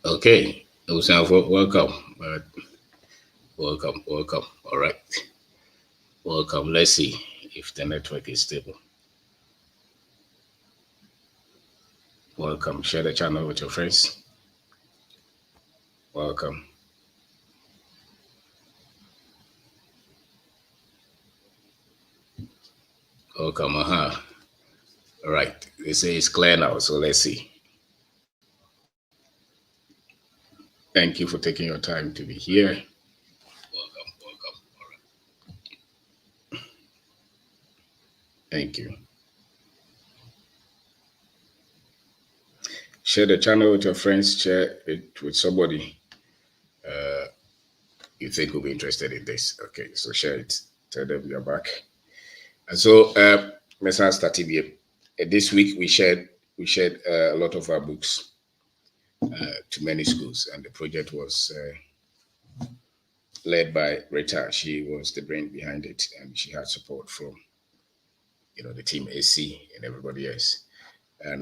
Okay, welcome. Welcome. All right, welcome. Let's see if the network is stable. Welcome. Share the channel with your friends. Welcome. Welcome. All right. They say it's clear now, so let's see. Thank you for taking your time to be here. Welcome. All right. Thank you. Share the channel with your friends. Share it with somebody you think will be interested in this. Okay, so share it. Tell them you're back. And so let's start here. This week we shared a lot of our books to many schools, and the project was led by Rita. She was the brain behind it, and she had support from the team AC and everybody else. And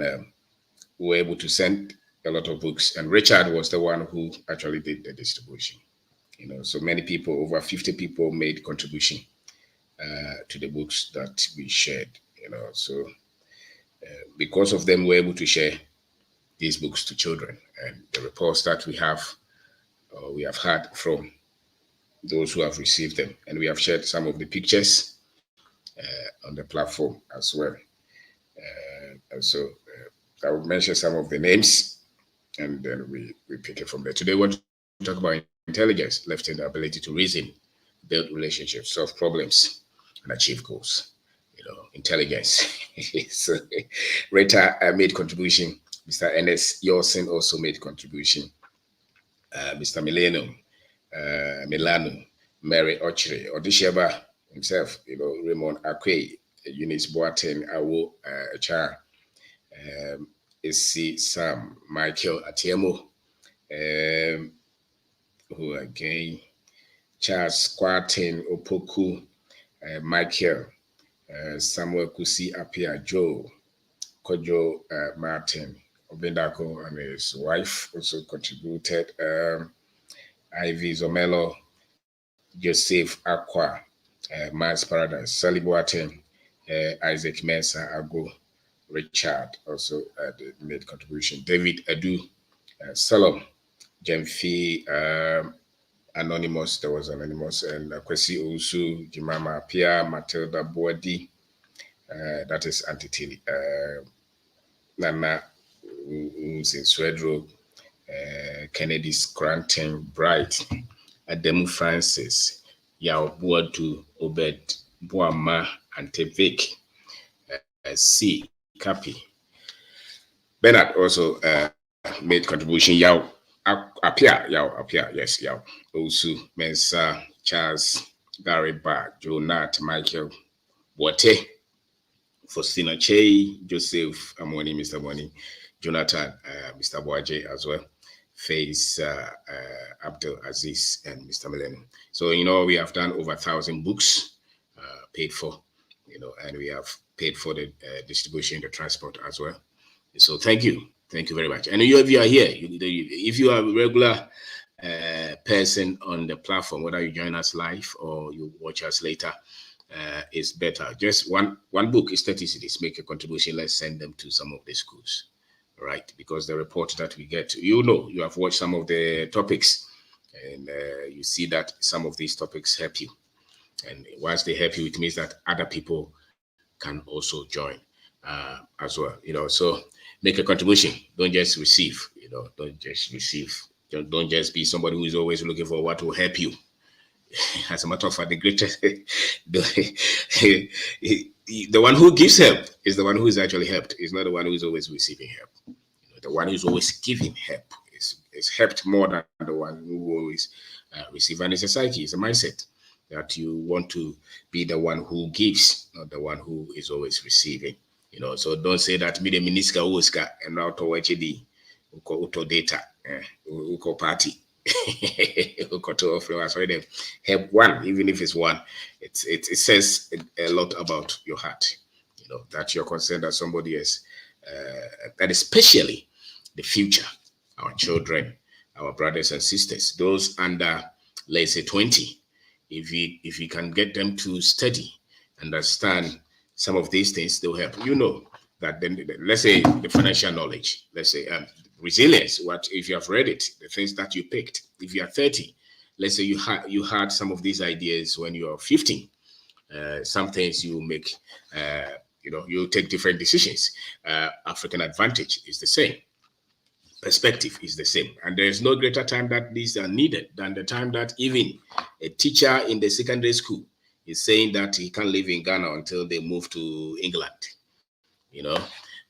we were able to send a lot of books, and Richard was the one who actually did the distribution. So many people, over 50 people, made contribution to the books that we shared. So because of them, we're able to share these books to children, and the reports that we have had from those who have received them, and we have shared some of the pictures on the platform as well. And so I will mention some of the names, and then we pick it from there. Today, we want to talk about intelligence, left in the ability to reason, build relationships, solve problems, and achieve goals. Intelligence. So, Rita made contribution. Mr. Ernest Yorson also made contribution. Mr. Milano, Mary Ochre, Odisheba himself, Raymond Akwe, Eunice Boateng, Awo Achar, Isi Sam, Michael Atiemo, who again, Charles Kwarten Opoku, Michael, Samuel Kusi Apia Joe, Kojo Martin, OBENG DARKO and his wife also contributed. Ivy Zomelo, Joseph Aqua, Mars Paradise, Sally Boateng, Isaac Mensa Ago, Richard also made contribution. David Adu, Salom, Jemfi, Anonymous, there was Anonymous, and Kwesi Usu, Jimama Pia, Matilda Boadi, that is Auntie Tilly, Nana Swedro, Kennedy Scranton Bright, Ademu Francis, Yao Buadu, Obed Boama, and Tevik, C. Kapi. Bernard also made contribution. Yao Apia, yes, Yao. Osu, Mensa, Charles, Gary Bar, Jonat, Michael, Boate, Faustina Che, Joseph Amoni, Mr. Moni, Jonathan, Mr. Boaje as well, Face Abdul Aziz, and Mr. Millennium. So, we have done over 1,000 books paid for, and we have paid for the distribution, the transport as well. So thank you very much. And if you are here, if you are a regular person on the platform, whether you join us live or you watch us later, it's better. Just one book is 30 cities. Make a contribution. Let's send them to some of the schools, right? Because the report that we get, you have watched some of the topics, and you see that some of these topics help you. And once they help you, it means that other people can also join as well. So make a contribution. Don't just receive. Don't just receive. Don't just be somebody who is always looking for what will help you. As a matter of fact, the greatest, the one who gives help is the one who is actually helped. It's not the one who is always receiving help. The one who is always giving help is helped more than the one who always receives. And it's a psyche, it's a mindset that you want to be the one who gives, not the one who is always receiving. So don't say that me the minister Oscar and now to watch the uko data, uko party. Help one, even if it's one. It says a lot about your heart, that you're concerned that somebody else, that especially the future, our children, our brothers and sisters, those under, let's say, 20. If you can get them to study, understand some of these things, they'll help. You know that then, let's say, the financial knowledge, let's say, resilience. What if you have read it, the things that you picked? If you are 30, let's say you had some of these ideas when you are 15. Some things you make, you take different decisions. African advantage is the same. Perspective is the same. And there is no greater time that these are needed than the time that even a teacher in the secondary school is saying that he can't live in Ghana until they move to England.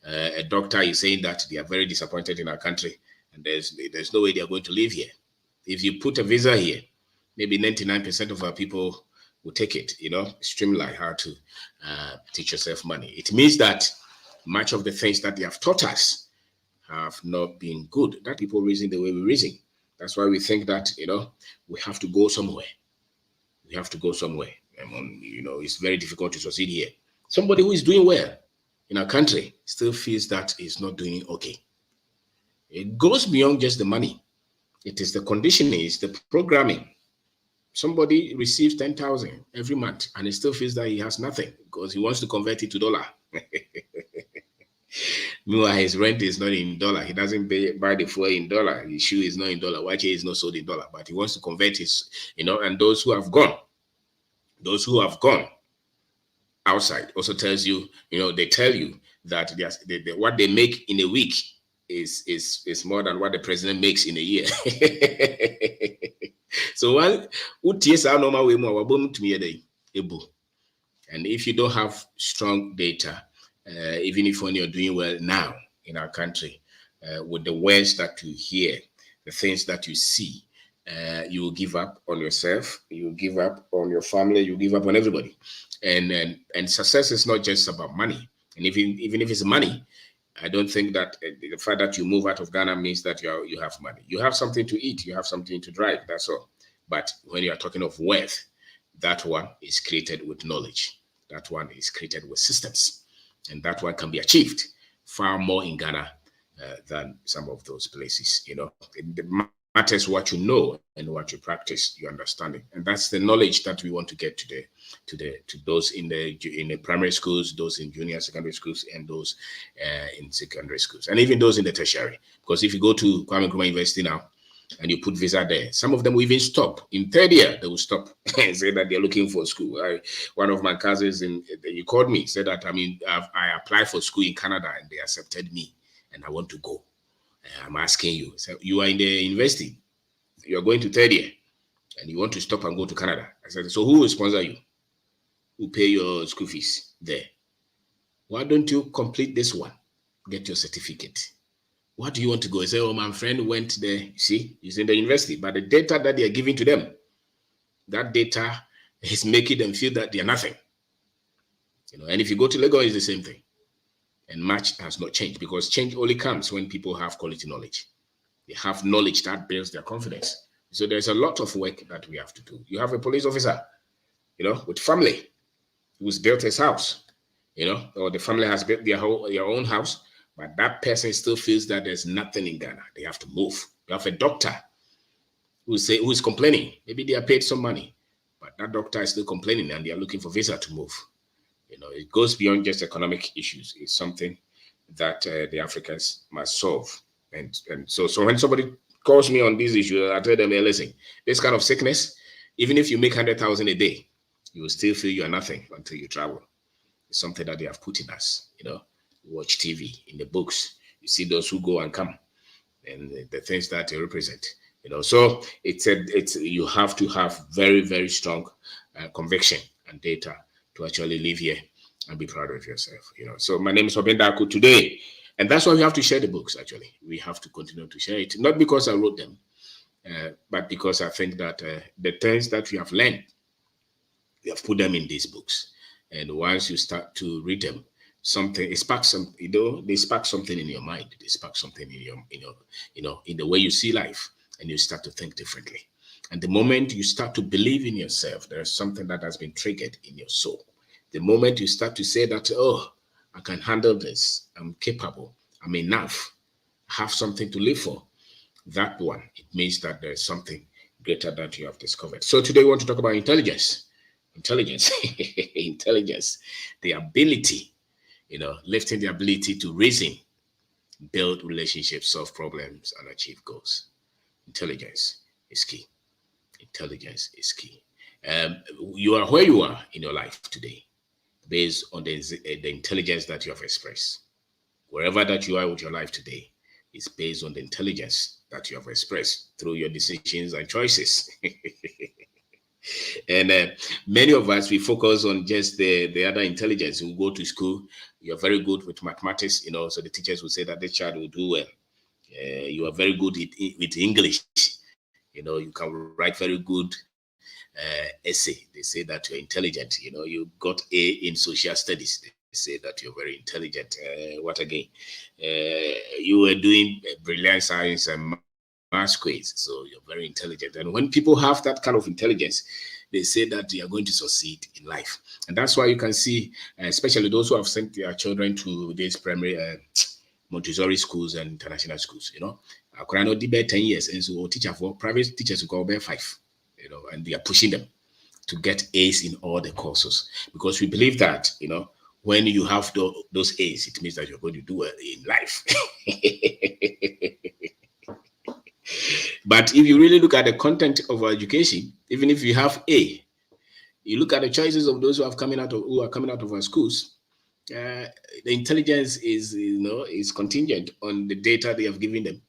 A doctor is saying that they are very disappointed in our country and there's no way they are going to live here. If you put a visa here, maybe 99% of our people will take it, streamline how to teach yourself money. It means that much of the things that they have taught us have not been good. That people reason the way we reason. That's why we think that, we have to go somewhere. We have to go somewhere. It's very difficult to succeed here. Somebody who is doing well in our country still feels that he's not doing okay. It goes beyond just the money. It is the conditioning, it's the programming. Somebody receives 10,000 every month and he still feels that he has nothing because he wants to convert it to dollar. Meanwhile, his rent is not in dollar. He doesn't buy the fuel in dollar. His shoe is not in dollar. Watch is not sold in dollar. But he wants to convert his, and those who have gone outside also tells you, they tell you that what they make in a week is more than what the president makes in a year. So one normal way more and if you don't have strong data, even if when you're doing well now in our country, with the words that you hear, the things that you see, you will give up on yourself, you will give up on your family, you give up on everybody. And success is not just about money. And even if it's money, I don't think that the fact that you move out of Ghana means that you have money. You have something to eat, you have something to drive, that's all. But when you are talking of wealth, that one is created with knowledge. That one is created with systems. And that one can be achieved far more in Ghana than some of those places. It matters what you know and what you practice, your understanding. And that's the knowledge that we want to get to those in the primary schools, those in junior secondary schools, and those in secondary schools, and even those in the tertiary. Because if you go to Kwame Nkrumah University now, and you put visa there, some of them will even stop. In third year, they will stop and say that they're looking for school. One of my cousins, he called me, said that, I applied for school in Canada and they accepted me and I want to go. I'm asking you, so you are in the university, you're going to third year and you want to stop and go to Canada. I said, so who will sponsor you? Who pay your school fees there? Why don't you complete this one? Get your certificate. What do you want to go? I say, my friend went there. You see, he's in the university, but the data that they are giving to them, that data is making them feel that they are nothing. And if you go to Lagos, it's the same thing. And much has not changed because change only comes when people have quality knowledge. They have knowledge that builds their confidence. So there's a lot of work that we have to do. You have a police officer, with family who's built his house, or the family has built their own house. But that person still feels that there's nothing in Ghana. They have to move. You have a doctor who is complaining. Maybe they are paid some money, but that doctor is still complaining and they are looking for visa to move. It goes beyond just economic issues. It's something that the Africans must solve. And so when somebody calls me on this issue, I tell them, hey, listen, this kind of sickness, even if you make 100,000 a day, you will still feel you are nothing until you travel. It's something that they have put in us, Watch TV, in the books, you see those who go and come and the things that they represent, So it's you have to have very, very strong conviction and data to actually live here and be proud of yourself, So my name is OBENG DARKO today, and that's why we have to share the books. Actually, we have to continue to share it, not because I wrote them, but because I think that the things that we have learned, we have put them in these books, and once you start to read them, it sparks they spark something in your mind. They spark something in your, in the way you see life, and you start to think differently. And the moment you start to believe in yourself, there's something that has been triggered in your soul. The moment you start to say that, oh, I can handle this, I'm capable, I'm enough, I have something to live for, that one, it means that there's something greater that you have discovered. So today we want to talk about intelligence. Intelligence, intelligence, the ability, lifting the ability to reason, build relationships, solve problems, and achieve goals. Intelligence is key. Intelligence is key. You are where you are in your life today based on the intelligence that you have expressed. Wherever that you are with your life today is based on the intelligence that you have expressed through your decisions and choices. And many of us, we focus on just the other intelligence. We go to school, you're very good with mathematics, so the teachers will say that the child will do well. You are very good with English. You can write very good essay. They say that you're intelligent. You got A in social studies. They say that you're very intelligent. What again? You were doing brilliant science and math quiz, so you're very intelligent. And when people have that kind of intelligence, they say that they are going to succeed in life. And that's why you can see, especially those who have sent their children to these primary Montessori schools and international schools, I know the 10 years, and so teacher for private teachers will go about 5, and they are pushing them to get A's in all the courses, because we believe that, when you have those A's, it means that you're going to do well in life. But if you really look at the content of our education, even if you have A, you look at the choices of those who are coming out of our schools, the intelligence is contingent on the data they have given them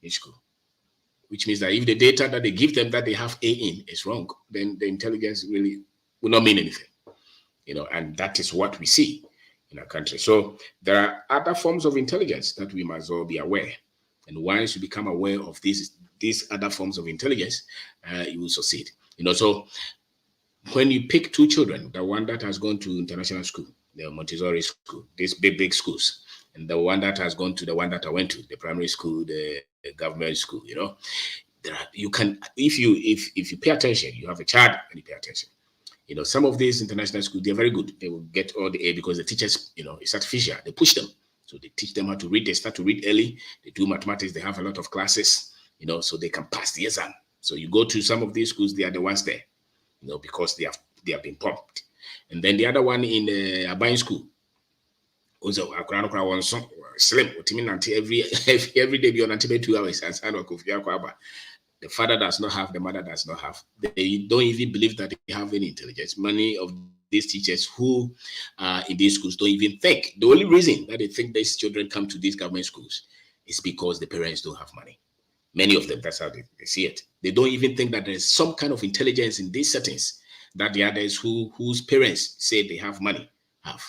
in school, which means that if the data that they give them that they have A in is wrong, then the intelligence really will not mean anything, and that is what we see in our country. So there are other forms of intelligence that we must all be aware. And once you become aware of these other forms of intelligence, you will succeed. So when you pick 2 children, the one that has gone to international school, the Montessori school, these big schools, and the one that has gone to the one that I went to, the primary school, the government school, you can, if you pay attention, you have a child and you pay attention. Some of these international schools, they're very good. They will get all the A because the teachers, it's artificial. They push them. So they teach them how to read. They start to read early. They do mathematics. They have a lot of classes, so they can pass the exam. So you go to some of these schools, they are the ones there, because they have been pumped. And then the other one in Abayin school, also slim, every day beyond 2 hours and the father does not have, the mother does not have. They don't even believe that they have any intelligence. Many of these teachers who are in these schools don't even think. The only reason that they think these children come to these government schools is because the parents don't have money. Many of them, that's how they see it. They don't even think that there's some kind of intelligence in these settings that the others whose parents say they have money have.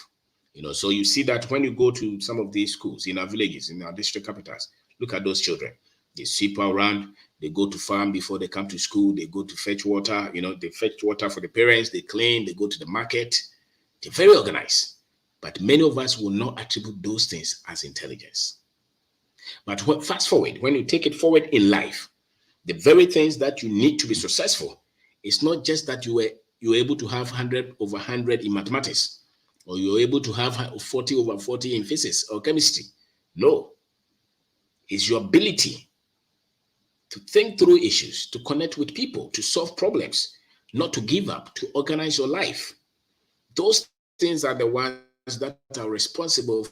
So you see that when you go to some of these schools in our villages, in our district capitals, look at those children. They sweep around, they go to farm before they come to school, they go to fetch water, they fetch water for the parents, they clean, they go to the market. They're very organized. But many of us will not attribute those things as intelligence. But fast forward, when you take it forward in life, the very things that you need to be successful, it's not just that you were able to have 100 over 100 in mathematics, or you're able to have 40 over 40 in physics or chemistry. No, it's your ability to think through issues, to connect with people, to solve problems, not to give up, to organize your life. Those things are the ones that are responsible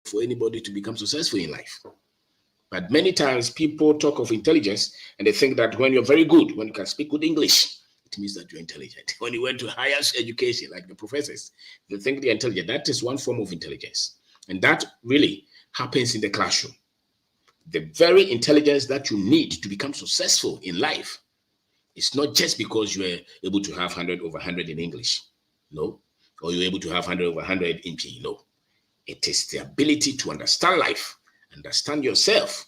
for anybody to become successful in life. But many times people talk of intelligence and they think that when you're very good, when you can speak good English, it means that you're intelligent. When you went to higher education, like the professors, they think they're intelligent. That is one form of intelligence. And that really happens in the classroom. The very intelligence that you need to become successful in life is not just because you are able to have 100 over 100 in English, no, or you're able to have 100 over 100 in PE, no. It is the ability to understand life, understand yourself,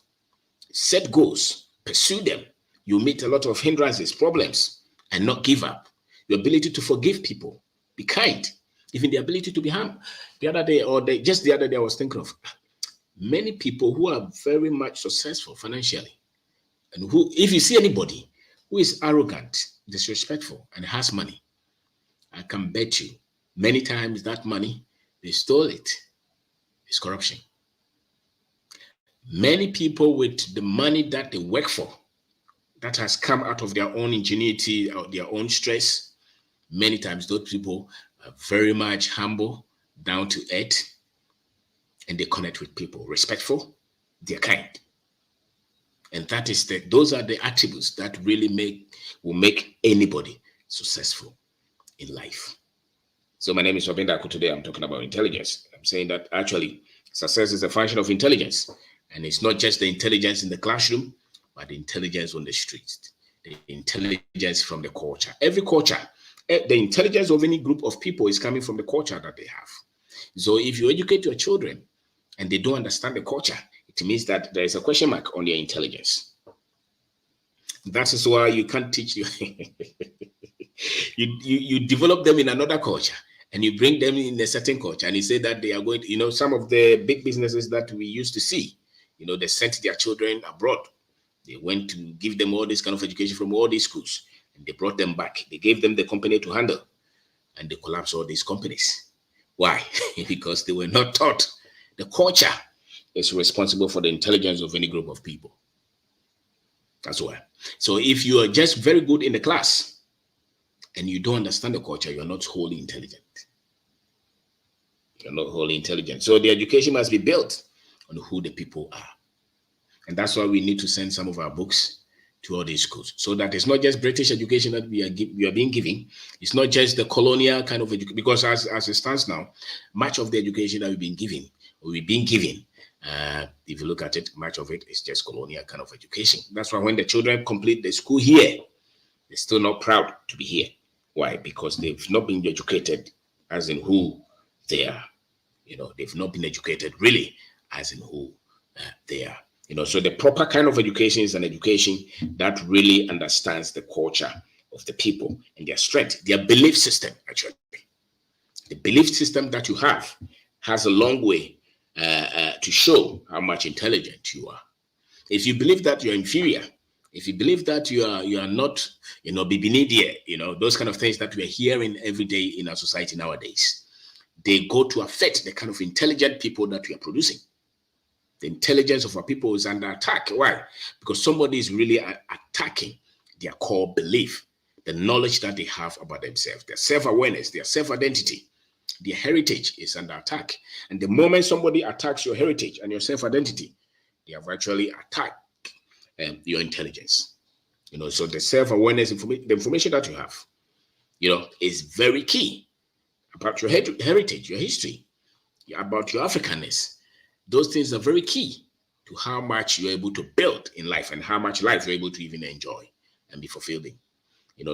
set goals, pursue them. You meet a lot of hindrances, problems, and not give up. Your ability to forgive people, be kind, even the ability to be harmed. The other day, I was thinking of many people who are very much successful financially, and who, if you see anybody who is arrogant, disrespectful, and has money, I can bet you many times that money, they stole it. It's corruption. Many people with the money that they work for, that has come out of their own ingenuity or their own stress, many times those people are very much humble, down to earth, and they connect with people, respectful, they're kind. And those are the attributes that really will make anybody successful in life. So my name is OBENG DARKO. Today I'm talking about intelligence. I'm saying that actually success is a function of intelligence. And it's not just the intelligence in the classroom, but the intelligence on the streets, the intelligence from the culture. Every culture, the intelligence of any group of people is coming from the culture that they have. So if you educate your children and they don't understand the culture, it means that there is a question mark on their intelligence. That is why you can't teach you. you develop them in another culture and you bring them in a certain culture and you say that they are going to, some of the big businesses that we used to see, they sent their children abroad. They went to give them all this kind of education from all these schools and they brought them back. They gave them the company to handle and they collapsed all these companies. Why? Because they were not taught. The culture is responsible for the intelligence of any group of people. That's why. So if you are just very good in the class and you don't understand the culture, you're not wholly intelligent. You're not wholly intelligent. So the education must be built on who the people are. And that's why we need to send some of our books to all these schools, so that it's not just British education that we are being given. It's not just the colonial kind of education, because as it stands now, much of the education that we've been given, if you look at it, much of it is just colonial kind of education. That's why when the children complete the school here, they're still not proud to be here. Why? Because they've not been educated as in who they are. They've not been educated really as in who they are. So the proper kind of education is an education that really understands the culture of the people and their strength, their belief system, actually. The belief system that you have has a long way to show how much intelligent you are. If you believe that you're inferior, if you believe that you are not, bibinidia, those kind of things that we are hearing every day in our society nowadays, they go to affect the kind of intelligent people that we are producing. The intelligence of our people is under attack. Why? Because somebody is really attacking their core belief, the knowledge that they have about themselves, their self-awareness, their self-identity. Their heritage is under attack. And the moment somebody attacks your heritage and your self-identity, they have actually attacked your intelligence. So the self-awareness, the information that you have, is very key about your heritage, your history, about your Africanness. Those things are very key to how much you're able to build in life and how much life you're able to even enjoy and be fulfilling.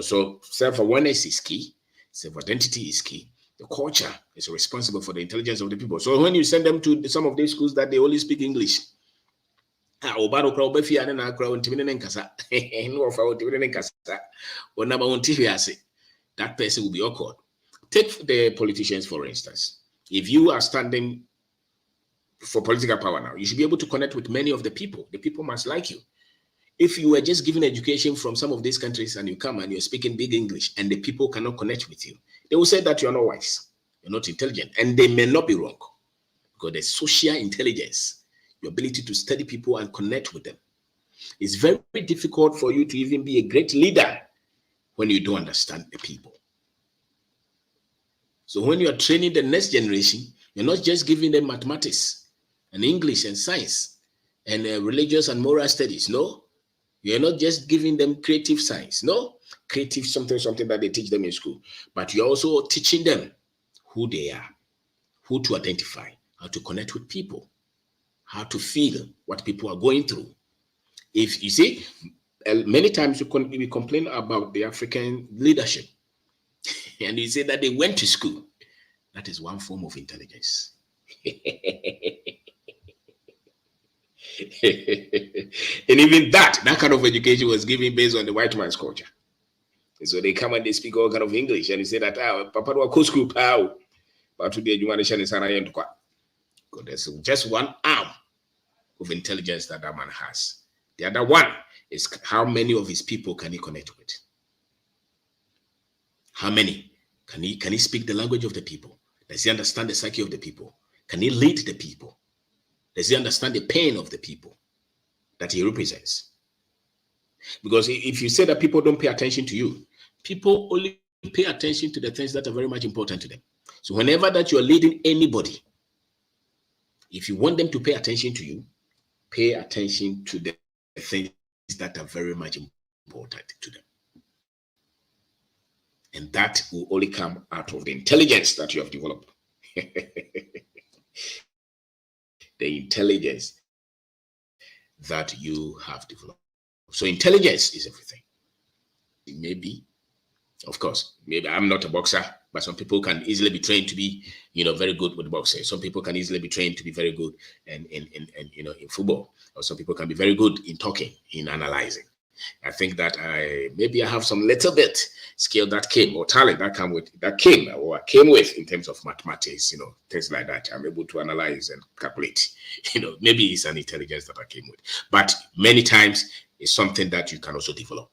So self-awareness is key. Self-identity is key. The culture is responsible for the intelligence of the people. So when you send them to some of these schools that they only speak English, that person will be awkward. Take the politicians, for instance. If you are standing for political power now, you should be able to connect with many of the people. The people must like you. If you were just given education from some of these countries and you come and you're speaking big English and the people cannot connect with you, they will say that you're not wise, you're not intelligent, and they may not be wrong. Because the social intelligence, your ability to study people and connect with them, it's very difficult for you to even be a great leader when you don't understand the people. So when you're training the next generation, you're not just giving them mathematics and English and science and religious and moral studies. No, you're not just giving them creative science. No, creative something that they teach them in school. But you're also teaching them who they are, who to identify, how to connect with people, how to feel what people are going through. If you see, many times we complain about the African leadership and you say that they went to school. That is one form of intelligence. And even that kind of education was given based on the white man's culture. And so they come and they speak all kind of English and they say that, Papa do a school, but today you want to share this. There's just one arm of intelligence that man has. The other one is how many of his people can he connect with? How many? Can he speak the language of the people? Does he understand the psyche of the people? Can he lead the people? Does he understand the pain of the people that he represents? Because if you say that people don't pay attention to you, people only pay attention to the things that are very much important to them. So whenever that you're leading anybody, if you want them to pay attention to you, pay attention to the things that are very much important to them. And that will only come out of the intelligence that you have developed. The intelligence that you have developed. So intelligence is everything. Maybe, of course, maybe I'm not a boxer, but some people can easily be trained to be, very good with boxing. Some people can easily be trained to be very good in football. Or some people can be very good in talking, in analyzing. I think that I have some little bit skill that came, or talent that came with in terms of mathematics, things like that. I'm able to analyze and calculate. Maybe it's an intelligence that I came with. But many times it's something that you can also develop.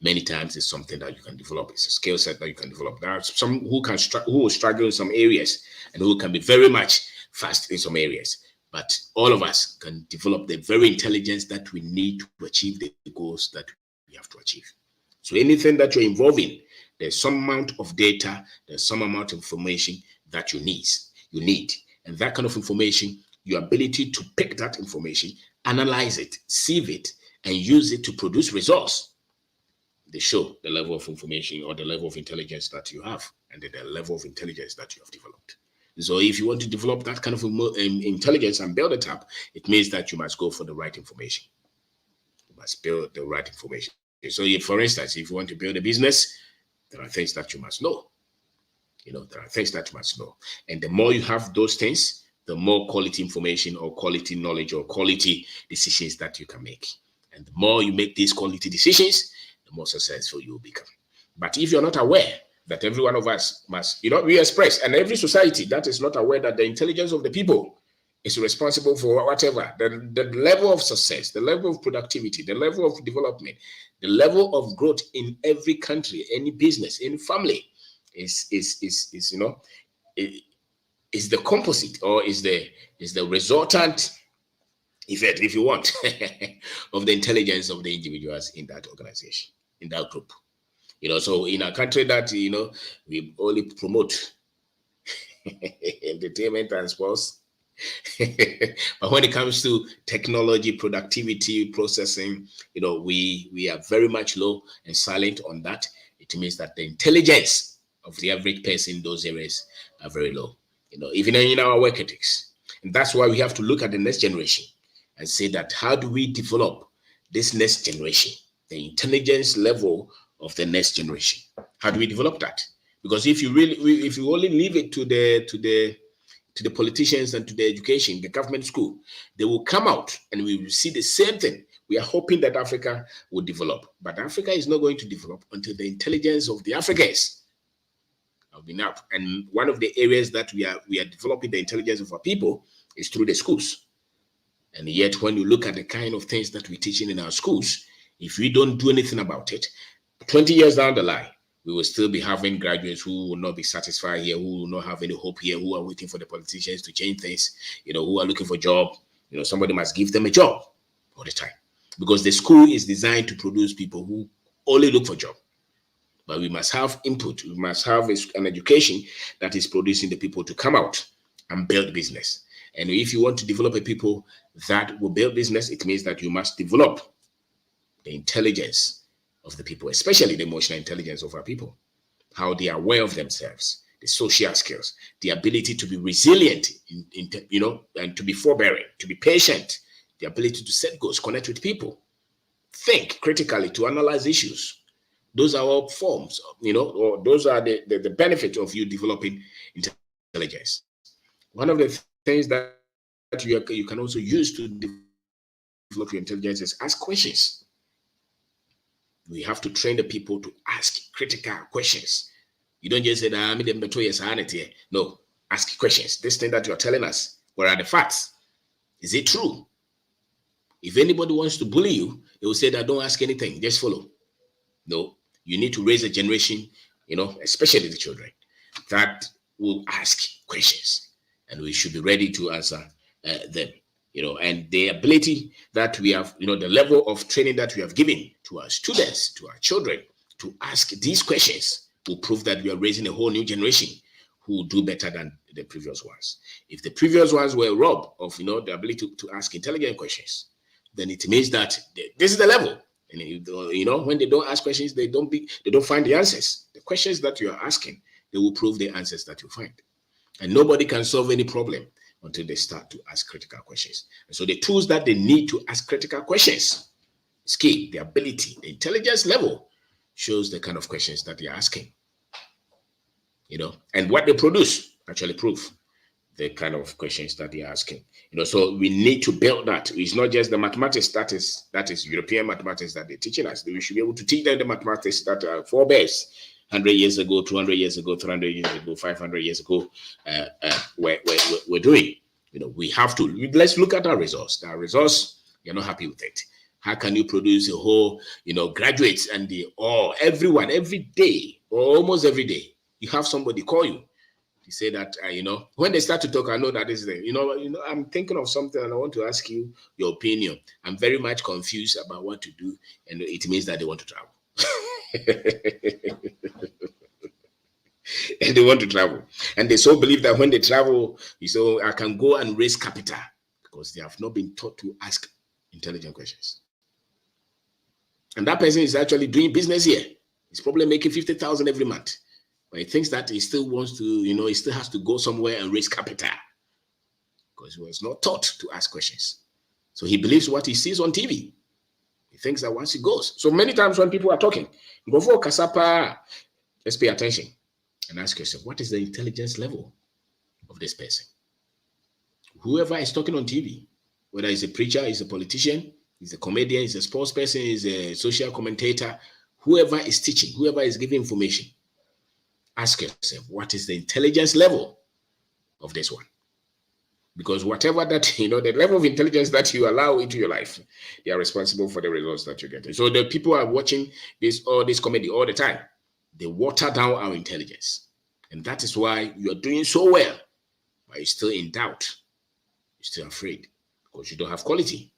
Many times it's something that you can develop. It's a skill set that you can develop. There are some who will struggle in some areas and who can be very much fast in some areas. But all of us can develop the very intelligence that we need to achieve the goals that we have to achieve. So anything that you're involved in, there's some amount of data, there's some amount of information that you need. And that kind of information, your ability to pick that information, analyze it, sieve it, and use it to produce results. They show the level of information or the level of intelligence that you have and the level of intelligence that you have developed. So if you want to develop that kind of intelligence and build it up, it means that you must go for the right information. You must build the right information. So if, for instance, if you want to build a business, there are things that you must know. There are things that you must know. And the more you have those things, the more quality information or quality knowledge or quality decisions that you can make. And the more you make these quality decisions, the more successful you will become. But if you're not aware that every one of us must, we express, and every society that is not aware that the intelligence of the people is responsible for whatever, the level of success, the level of productivity, the level of development, the level of growth in every country, any business, any family is the composite, or is the resultant effect, if you want, of the intelligence of the individuals in that organization, in that group. So in a country that, we only promote entertainment and sports, but when it comes to technology, productivity, processing, we are very much low and silent on that. It means that the intelligence of the average person in those areas are very low, even in our work ethics. And that's why we have to look at the next generation and say that, how do we develop this next generation, the intelligence level of the next generation? How do we develop that? Because if you only leave it to the politicians and to the education, the government school, they will come out and we will see the same thing. We are hoping that Africa will develop, but Africa is not going to develop until the intelligence of the Africans have been up. And one of the areas that we are developing the intelligence of our people is through the schools. And yet, when you look at the kind of things that we're teaching in our schools, if we don't do anything about it, 20 years down the line, we will still be having graduates who will not be satisfied here, who will not have any hope here, who are waiting for the politicians to change things, who are looking for a job. Somebody must give them a job all the time, because the school is designed to produce people who only look for a job. But we must have input. We must have an education that is producing the people to come out and build business. And if you want to develop a people that will build business, it means that you must develop the intelligence of the people, especially the emotional intelligence of our people, how they are aware of themselves, the social skills, the ability to be resilient, and to be forbearing, to be patient, the ability to set goals, connect with people, think critically, to analyze issues. Those are all forms, or those are the benefit of you developing intelligence. One of the things that you can also use to develop your intelligence is ask questions. We have to train the people to ask critical questions. You don't just say, no, ask questions. This thing that you're telling us, what are the facts? Is it true? If anybody wants to bully you, they will say that don't ask anything, just follow. No, you need to raise a generation, especially the children, that will ask questions. And we should be ready to answer them, and the ability that we have, the level of training that we have given to our students, to our children, to ask these questions will prove that we are raising a whole new generation who will do better than the previous ones. If the previous ones were robbed of, the ability to ask intelligent questions, then it means that this is the level. And when they don't ask questions, they don't find the answers. The questions that you are asking, they will prove the answers that you find. And nobody can solve any problem until they start to ask critical questions. And so the tools that they need to ask critical questions is key. The ability, the intelligence level shows the kind of questions that they're asking. And what they produce actually prove the kind of questions that they're asking. So we need to build that. It's not just the mathematics that is European mathematics that they're teaching us. We should be able to teach them the mathematics that are forebears 100 years ago, 200 years ago, 300 years ago, 500 years ago, we're doing. We have to. Let's look at our results. Our results, you're not happy with it. How can you produce a whole, graduates and everyone, every day, or almost every day, you have somebody call you. You say that, when they start to talk, I know that this is the, I'm thinking of something and I want to ask you your opinion. I'm very much confused about what to do. And it means that they want to travel. And they want to travel. And they so believe that when they travel, I can go and raise capital because they have not been taught to ask intelligent questions. And that person is actually doing business here. He's probably making 50,000 every month. But he thinks that he still wants to, he still has to go somewhere and raise capital because he was not taught to ask questions. So he believes what he sees on TV. He thinks that once he goes. So many times when people are talking, go for Kasapa, let's pay attention and ask yourself, what is the intelligence level of this person? Whoever is talking on TV, whether it's a preacher, is a politician, is a comedian, is a sports person, is a social commentator, whoever is teaching, whoever is giving information, ask yourself, what is the intelligence level of this one? Because whatever that, the level of intelligence that you allow into your life, they are responsible for the results that you get. So the people are watching this comedy all the time. They water down our intelligence. And that is why you are doing so well, but you're still in doubt. You're still afraid because you don't have quality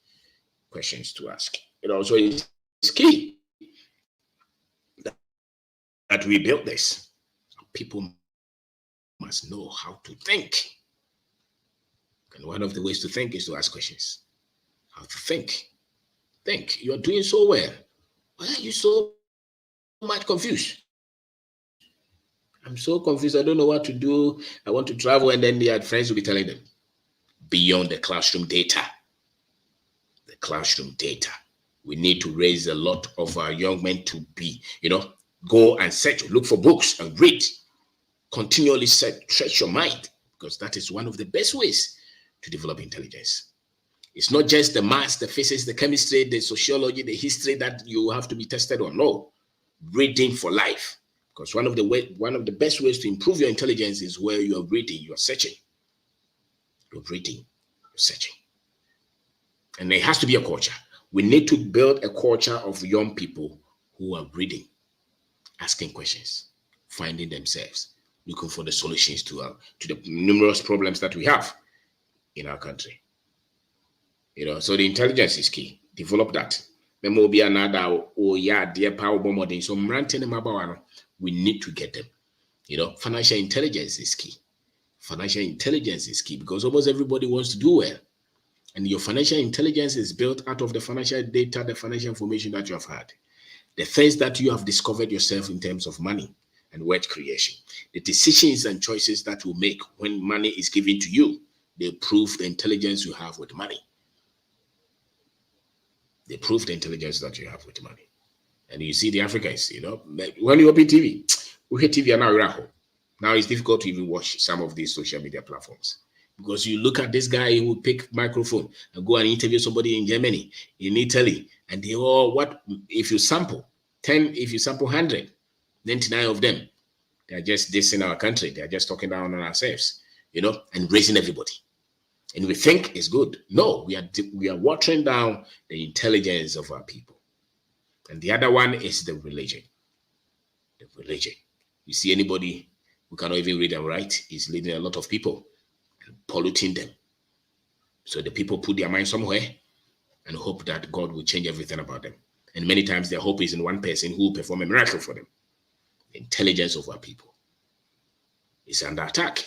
questions to ask. So it's key that we build this. People must know how to think. And one of the ways to think is to ask questions. How to think. Think. You're doing so well. Why are you so much confused? I'm so confused. I don't know what to do. I want to travel. And then their friends will be telling them. Beyond the classroom data. The classroom data. We need to raise a lot of our young men to be, go and search, look for books and read. Continually stretch your mind because that is one of the best ways to develop intelligence. It's not just the maths, the physics, the chemistry, the sociology, the history that you have to be tested on. No, reading for life. Because one of the best ways to improve your intelligence is where you are reading, you are searching. You're reading, you're searching. And there has to be a culture. We need to build a culture of young people who are reading, asking questions, finding themselves, looking for the solutions to the numerous problems that we have in our country. So the intelligence is key. Develop that. We need to get them. Financial intelligence is key. Financial intelligence is key because almost everybody wants to do well. And your financial intelligence is built out of the financial data, the financial information that you have had. The things that you have discovered yourself in terms of money and wealth creation. The decisions and choices that you make when money is given to you, they prove the intelligence you have with money. They prove the intelligence that you have with money. And you see the Africans, when you open TV, we hit TV now it's difficult to even watch some of these social media platforms. Because you look at this guy who will pick microphone and go and interview somebody in Germany, in Italy, and they all, if you sample 100, 99 of them, they are just dissing our country. They are just talking down on ourselves, and raising everybody. And we think it's good. No, we are watering down the intelligence of our people. And the other one is the religion. The religion. You see anybody who cannot even read and write is leading a lot of people and polluting them. So the people put their mind somewhere and hope that God will change everything about them. And many times their hope is in one person who will perform a miracle for them. The intelligence of our people is under attack.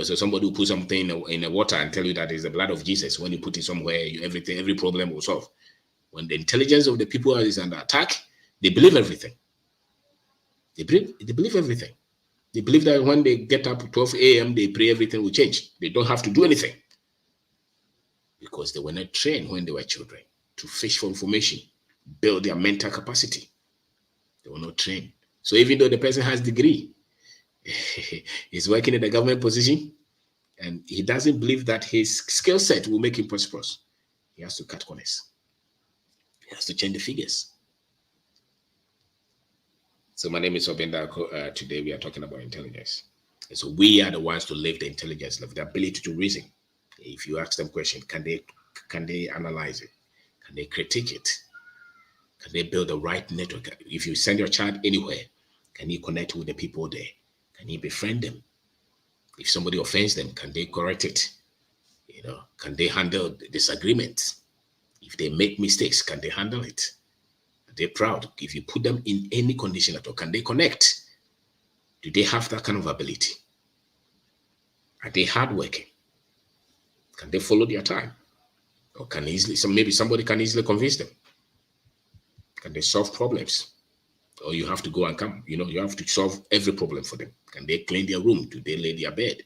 So somebody will put something in the water and tell you that it's the blood of Jesus. When you put it somewhere, every problem will solve. When the intelligence of the people is under attack, they believe everything. They believe everything. They believe that when they get up at 12 a.m., they pray, everything will change. They don't have to do anything. Because they were not trained when they were children to fish for information, build their mental capacity. They were not trained. So even though the person has a degree, he's working in a government position, and he doesn't believe that his skill set will make him prosperous. He has to cut corners. He has to change the figures. So my name is OBENG DARKO. Today we are talking about intelligence. And so we are the ones to live the intelligence, live the ability to reason. If you ask them questions, can they analyze it? Can they critique it? Can they build the right network? If you send your child anywhere, can he connect with the people there? Can he befriend them? If somebody offends them, can they correct it? Can they handle the disagreement? If they make mistakes, can they handle it? Are they proud? If you put them in any condition at all, can they connect? Do they have that kind of ability? Are they hardworking? Can they follow their time? Or maybe somebody can easily convince them? Can they solve problems? Or you have to go and come, you have to solve every problem for them. Can they clean their room? Do they lay their bed?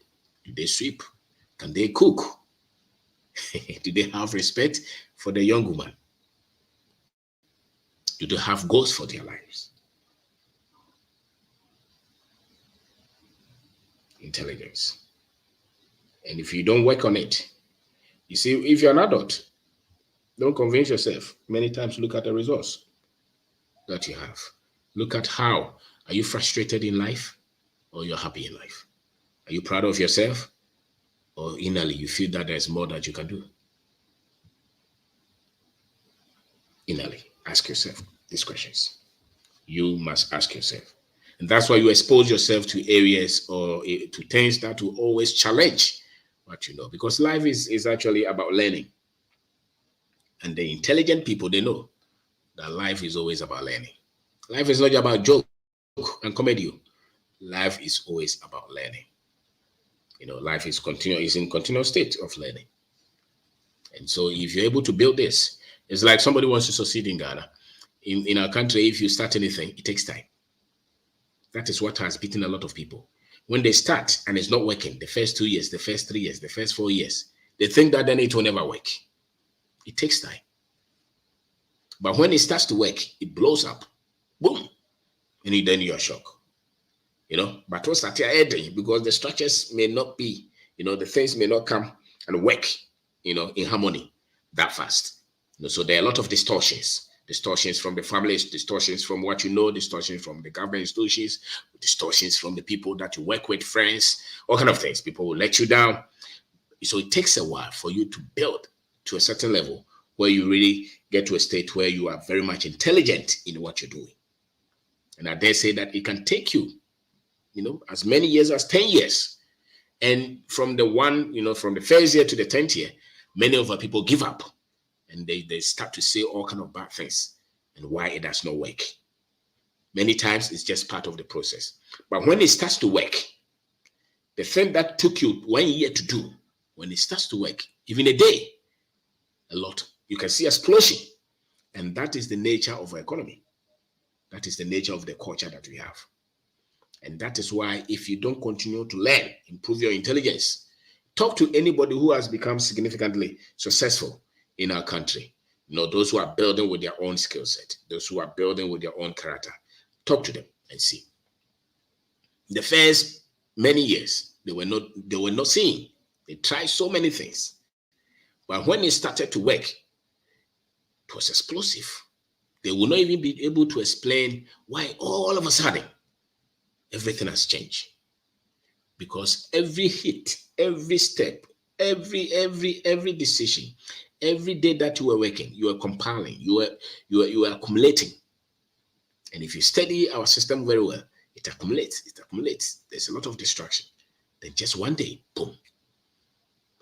Do they sweep? Can they cook? Do they have respect for the young woman? Do they have goals for their lives? Intelligence. And if you don't work on it, you see, if you're an adult, don't convince yourself. Many times look at the results that you have. Look at how. Are you frustrated in life or you're happy in life? Are you proud of yourself or innerly you feel that there's more that you can do? Innerly, ask yourself these questions. You must ask yourself. And that's why you expose yourself to areas or to things that will always challenge what you know. Because life is actually about learning. And the intelligent people, they know that life is always about learning. Life is not about joke and comedy. Life is always about learning. Life is in continuous state of learning. And so if you're able to build this, it's like somebody wants to succeed in Ghana. In our country, if you start anything, it takes time. That is what has beaten a lot of people. When they start and it's not working, the first 2 years, the first 3 years, the first 4 years, they think that then it will never work. It takes time. But when it starts to work, it blows up. Boom. And then you're shocked. But what's that here? Because the structures may not be, the things may not come and work, in harmony that fast. So there are a lot of distortions from the families, distortions from what you know, distortions from the government institutions, distortions from the people that you work with, friends, all kind of things. People will let you down. So it takes a while for you to build to a certain level where you really get to a state where you are very much intelligent in what you're doing. And I dare say that it can take you, as many years as 10 years. And from from the first year to the 10th year, many of our people give up and they start to say all kind of bad things and why it does not work. Many times it's just part of the process. But when it starts to work, the thing that took you 1 year to do, when it starts to work, even a day, a lot, you can see explosion. And that is the nature of our economy. That is the nature of the culture that we have. And that is why if you don't continue to learn, improve your intelligence, talk to anybody who has become significantly successful in our country. Those who are building with their own skill set, those who are building with their own character. Talk to them and see. The first many years, they were not seeing. They tried so many things. But when it started to work, it was explosive. They will not even be able to explain why all of a sudden everything has changed. Because every hit, every step, every decision, every day that you were working, you were compiling, you were accumulating. And if you study our system very well, it accumulates. There's a lot of distraction. Then just one day, boom,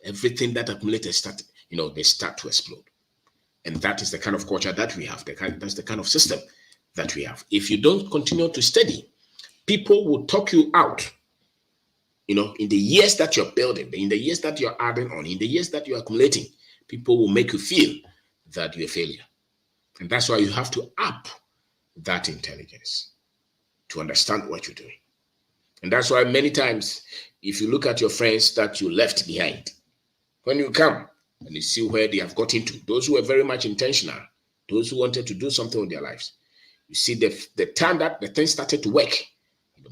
Everything that accumulated they start to explode. And that is the kind of culture that we have. That's the kind of system that we have. If you don't continue to study, people will talk you out. In the years that you're building, in the years that you're adding on, in the years that you're accumulating, people will make you feel that you're a failure. And that's why you have to up that intelligence to understand what you're doing. And that's why many times, if you look at your friends that you left behind, when you come and you see where they have got into, those who were very much intentional, those who wanted to do something with their lives, you see the time that the thing started to work.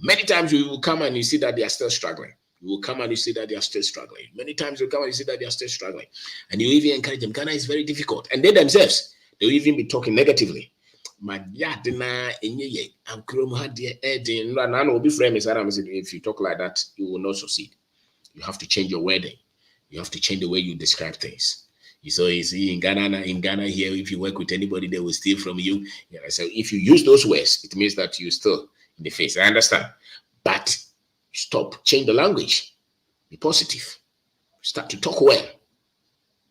Many times you will come and you see that they are still struggling. You will come and you see that they are still struggling. Many times you come and you see that they are still struggling. And you even encourage them. Ghana is very difficult. And they themselves, they will even be talking negatively. If you talk like that, you will not succeed. You have to change your wording. You have to change the way you describe things. So you see in Ghana here, if you work with anybody, they will steal from you. So if you use those words, it means that you're still in the face. I understand. But stop, change the language. Be positive. Start to talk well.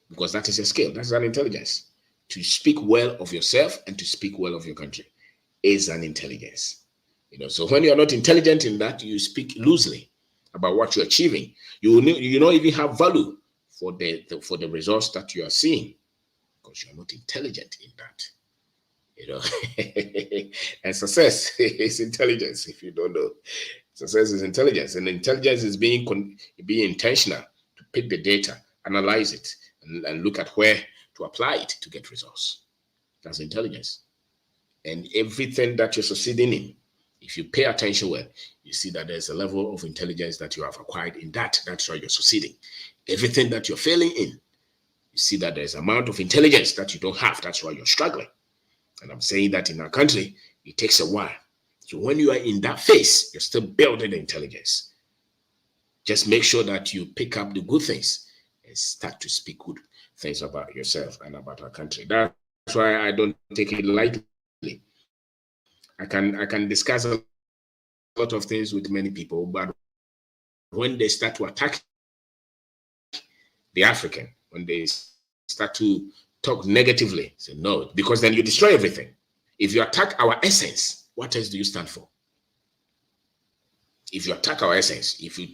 Because that is a skill. That's an intelligence. To speak well of yourself and to speak well of your country is an intelligence. So when you are not intelligent in that, you speak loosely about what you're achieving. You don't even have value for the results that you are seeing because you're not intelligent in that. And success is intelligence. If you don't know, success is intelligence, and intelligence is being intentional to pick the data, analyze it, and look at where to apply it to get results. That's intelligence. And everything that you're succeeding in, if you pay attention well, you see that there's a level of intelligence that you have acquired in that. That's why you're succeeding. Everything that you're failing in, you see that there's an amount of intelligence that you don't have. That's why you're struggling. And I'm saying that in our country, it takes a while. So when you are in that phase, you're still building intelligence. Just make sure that you pick up the good things and start to speak good things about yourself and about our country. That's why I don't take it lightly. I can discuss a lot of things with many people, but when they start to attack the African, when they start to talk negatively, say no, because then you destroy everything. If you attack our essence, what else do you stand for? If you attack our essence, if you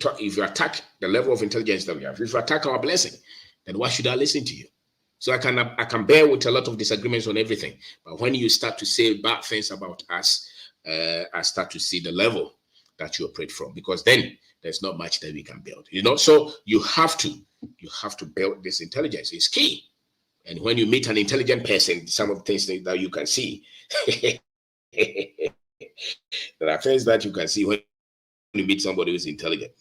attack the level of intelligence that we have, if you attack our blessing, then why should I listen to you? So I can bear with a lot of disagreements on everything, but when you start to say bad things about us, I start to see the level that you operate from, because then there's not much that we can build. So you have to build this intelligence. It's key. And when you meet an intelligent person, some of the things that you can see, there are things that you can see when you meet somebody who's intelligent.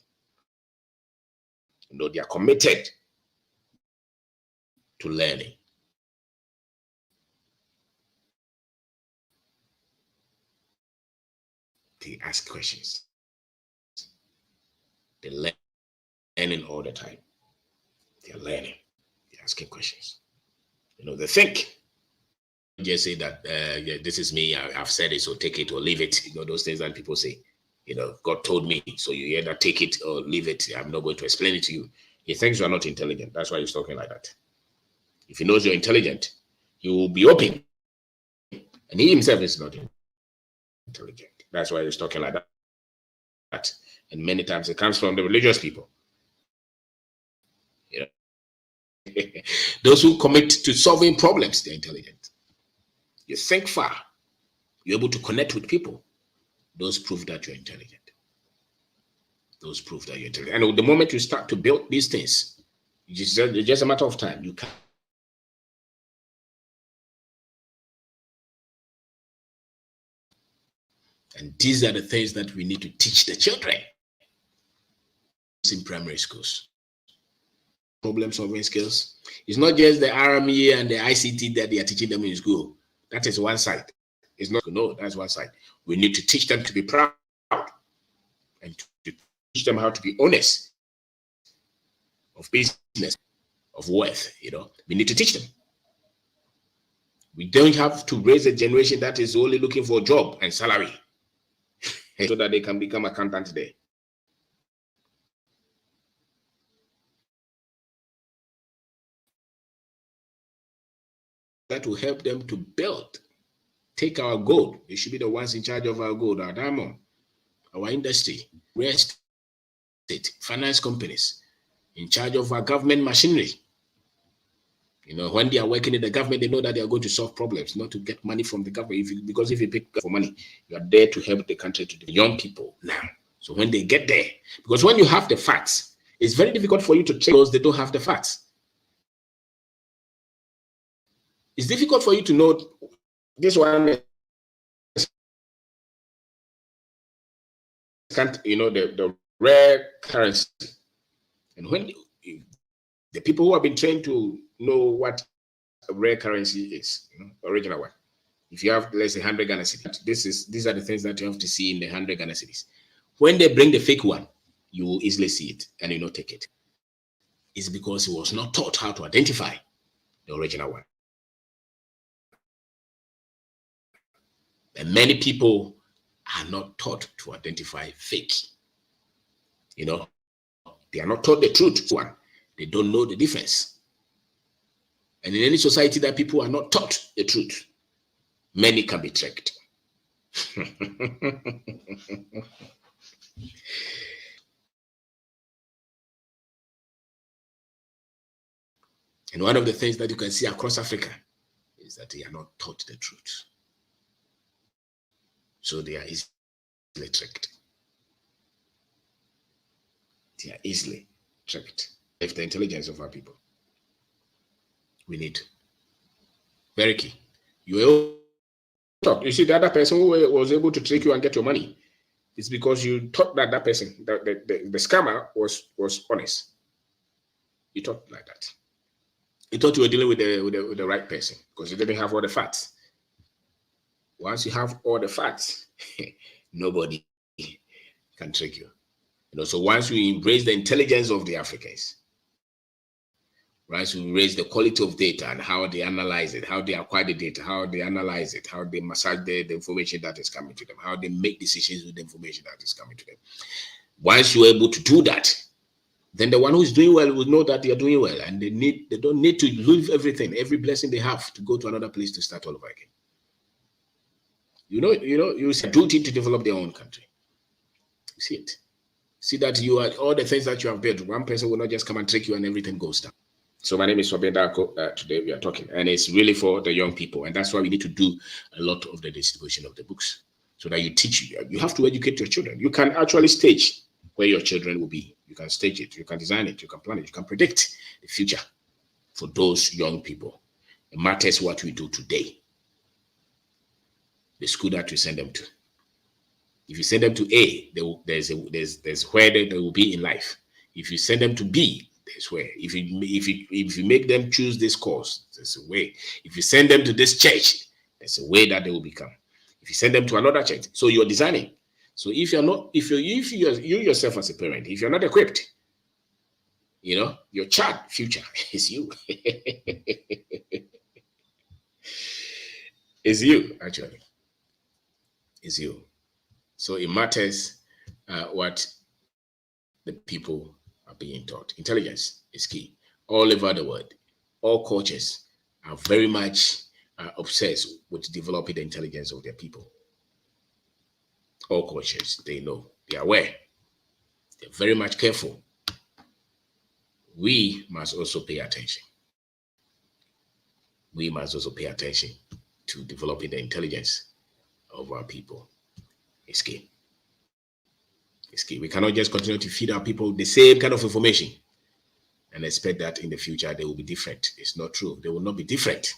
They are committed to learning. They ask questions. They're learning all the time. They're learning. They're asking questions. They think. Just say that this is me. I've said it, so take it or leave it. Those things that people say. God told me, so you either take it or leave it. I'm not going to explain it to you. He thinks you are not intelligent. That's why he's talking like that. If he knows you're intelligent, he will be open. And he himself is not intelligent. That's why he's talking like that. And many times it comes from the religious people. Those who commit to solving problems, they're intelligent. You think far. You're able to connect with people. Those prove that you're intelligent. Those prove that you're intelligent. And the moment you start to build these things, it's just a matter of time. You can. And these are the things that we need to teach the children in primary schools. Problem solving skills. It's not just the RME and the ICT that they are teaching them in school. That is one side. It's not, no, that's one side. We need to teach them to be proud and to teach them how to be honest of business, of worth. We need to teach them. We don't have to raise a generation that is only looking for a job and salary so that they can become accountants there. that will help them to build, take our gold. They should be the ones in charge of our gold, our diamond, our industry, real estate, finance companies, in charge of our government machinery. When they are working in the government, they know that they are going to solve problems, not to get money from the government. Because if you pick for money, you are there to help the country, to the young people now. So when they get there, because when you have the facts, it's very difficult for you to check those that don't have the facts. It's difficult for you to know this one is, the rare currency. And when the people who have been trained to know what a rare currency is, original one. If you have, let's say, 100 Ghana cedis, these are the things that you have to see in the 100 Ghana cedis. When they bring the fake one, you will easily see it and you take it. It's because he was not taught how to identify the original one. And many people are not taught to identify fake. They are not taught the truth one. They don't know the difference. And in any society that people are not taught the truth, many can be tricked. And one of the things that you can see across Africa is that they are not taught the truth. So they are easily tricked. They are easily tricked. If the intelligence of our people, we need very key. You see, the other person who was able to trick you and get your money, it's because you thought that person, the scammer, was honest. You thought like that. You thought you were dealing with the right person because you didn't have all the facts. Once you have all the facts, nobody can trick you. So once you embrace the intelligence of the Africans, once you raise the quality of data and how they analyze it, how they acquire the data, how they analyze it, how they massage the information that is coming to them, how they make decisions with the information that is coming to them. Once you're able to do that, then the one who is doing well will know that they are doing well, and they don't need to lose everything, every blessing they have, to go to another place to start all over again. You see a duty to develop their own country. You see it. See that you are all the things that you have built. One person will not just come and trick you and everything goes down. So my name is OBENG Darko. Today we are talking, and it's really for the young people, and that's why we need to do a lot of the distribution of the books, so that you teach. You have to educate your children. You can actually stage where your children will be. You can stage it. You can design it. You can plan it. You can predict the future for those young people. It matters what we do today. The school that you send them to. If you send them to A, there's where they will be in life. If you send them to B, there's where. If you make them choose this course, there's a way. If you send them to this church, there's a way that they will become. If you send them to another church, so you're designing. So if you yourself as a parent, if you're not equipped, your child future is you. It's you, actually. It's you. So it matters what the people are being taught. Intelligence is key. All over the world, all cultures are very much obsessed with developing the intelligence of their people. All cultures, they know, they are aware. They're very much careful. We must also pay attention. We must also pay attention to developing the intelligence of our people. It's key. It's key. We cannot just continue to feed our people the same kind of information and expect that in the future they will be different. It's not true. They will not be different.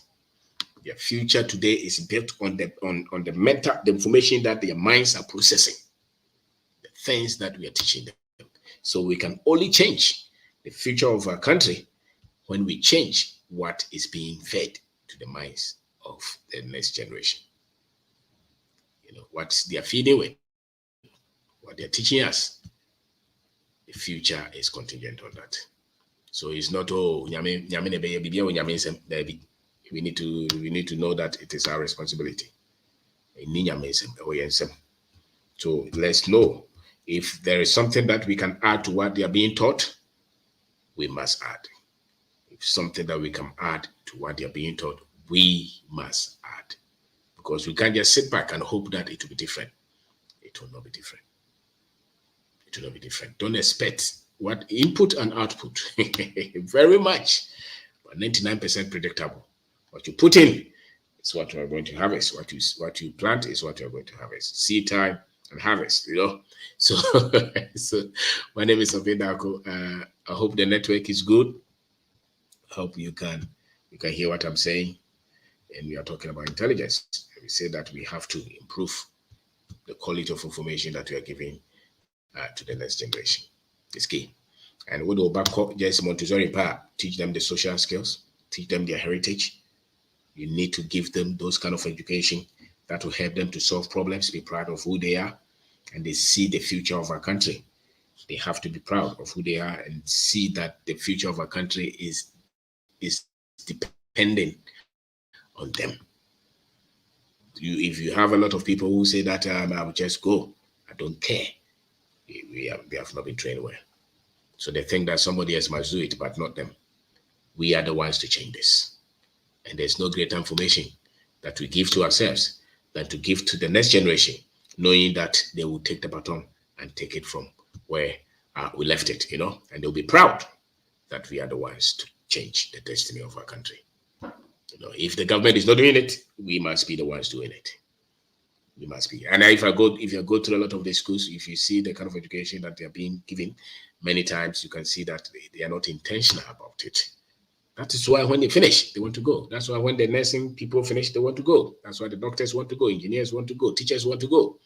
Their future today is built on the information that their minds are processing, the things that we are teaching them. So we can only change the future of our country when we change what is being fed to the minds of the next generation. What they are feeding with, what they're teaching us, the future is contingent on that. So it's not we need to know that it is our responsibility. So let's know if there is something that we can add to what they are being taught, we must add. If something that we can add to what they are being taught, we must add, because we can't just sit back and hope that it will be different. It will not be different. It will not be different. Don't expect what input and output very much, but 99% predictable. What you put in is what you are going to harvest. What you plant is what you are going to harvest. Seed time and harvest, So, so my name is OBENG DARKO. I hope the network is good. I hope you can hear what I'm saying. And we are talking about intelligence. We say that we have to improve the quality of information that we are giving to the next generation. It's key. And with Obako, just Montessori power, teach them the social skills, teach them their heritage. You need to give them those kind of education that will help them to solve problems, be proud of who they are, and they see the future of our country. They have to be proud of who they are and see that the future of our country is dependent on them. If you have a lot of people who say that I will just go, I don't care. We have not been trained well. So they think that somebody else must do it, but not them. We are the ones to change this. And there's no greater information that we give to ourselves than to give to the next generation, knowing that they will take the baton and take it from where we left it, and they'll be proud that we are the ones to change the destiny of our country. If the government is not doing it, we must be the ones doing it. We must be. And if you go to a lot of the schools, if you see the kind of education that they are being given, many times you can see that they are not intentional about it. That is why when they finish, they want to go. That's why when the nursing people finish, they want to go. That's why the doctors want to go, engineers want to go, teachers want to go.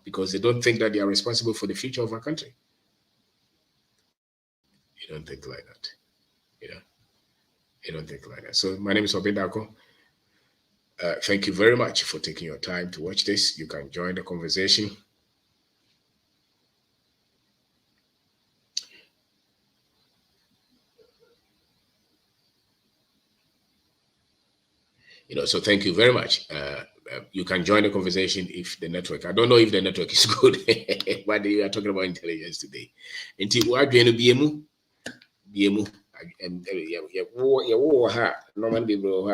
Because they don't think that they are responsible for the future of our country. You don't think like that. You don't think like that. So my name is OBENG DARKO. Thank you very much for taking your time to watch this. You can join the conversation. So thank you very much. You can join the conversation if the network. I don't know if the network is good, but we are talking about intelligence today. Until we are doing BMU. Normally people